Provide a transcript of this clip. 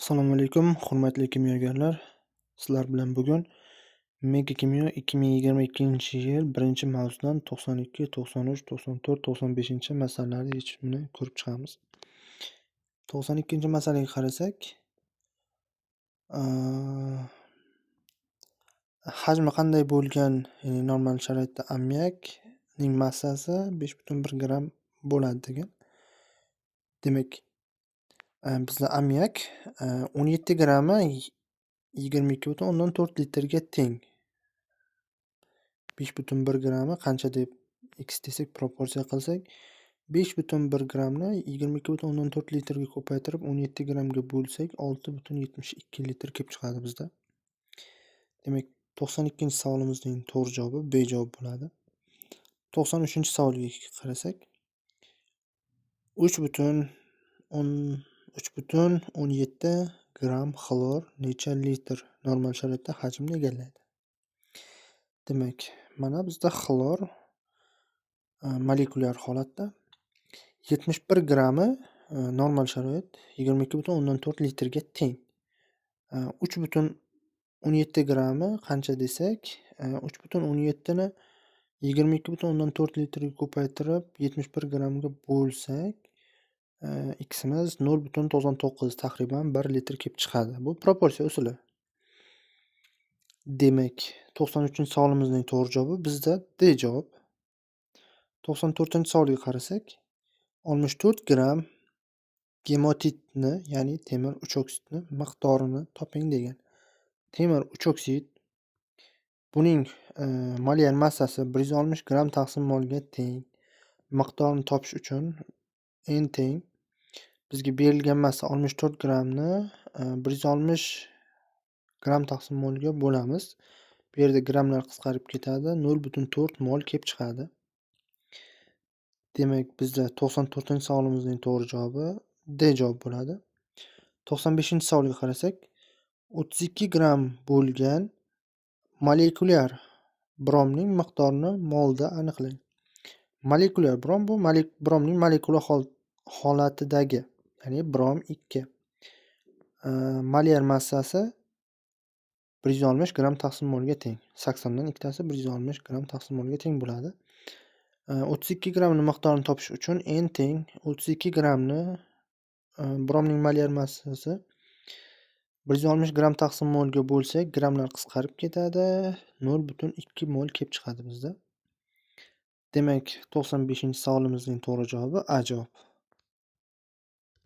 Assalomu alaykum, hurmatli kimyogarlar. Sizlar bilan bugun Mega kimyo 2022-yil 1-mavzudan 92, 93, 94, 95-masalalarni yechimini ko'rib chiqamiz. 92-masalaga qarasak, hajmi qanday bo'lgan, ya'ni normal sharoitda ammiakning massasi 5,1 gramm bo'ladi degan. Demak, bizda ammiak 17 grammi 22,4 litrga teng. 5,1 grammi qancha deb x desak, proporsiya qilsak, 5,1 grammni 22,4 litrga ko'paytirib 17 grammga bo'lsak, 6,72 litr kelib chiqadi bizda. Demak, 92-savolimizning to'g'ri javobi B javob bo'ladi. 93-savolga qarasak, 3,17 gramm xlor necha litr normal sharoitda hajmni egallaydi? Demak, mana bizda xlor molekulyar holatda 71 grammi normal sharoit 22,4 litrga teng. 3,17 grammi qancha desak, 3,17 ni 22,4 litrga ko'paytirib 71 grammga bo'lsak, ximiz 0,9 taxriban 1 litr kelib chiqadi. Bu proporsiya usuli. Demak, 93-savolimizning to'g'ri javobi bizda D javob. 94-savolga qarasak, 64 gramm gematitni, ya'ni temir uch-oksidni miqdorini toping degan. Temir uch-oksid buning molyar massasi 160 gramm taqsim molga teng. Miqdorini topish uchun N teng. Bizga berilgan massa 64 grammni 160 gramm taqsim molga bo'lamiz. Bu yerda grammlar qisqarib ketadi, 0,4 mol kelib chiqadi. Demak, bizda 94-savolimizning to'g'ri javobi D javob bo'ladi. 95-savolga qarasak, 32 gramm bo'lgan molekulyar bromning miqdorini molda aniqlang. Molekulyar brom bu bromning molekulyar holatidagi, ya'ni brom 2. Molyar massasi 160 gramm taqsim molga teng. 80 dan ikkitasi 160 gramm taqsim molga teng bo'ladi. 32 grammni miqdorini topish uchun N teng 32 grammni bromning molyar massasi 160 gramm taqsim molga bo'lsak, grammlar qisqarib ketadi, 0,2 mol kelib chiqadi bizda. Demak, 95-savolimizning to'g'ri javobi A javob.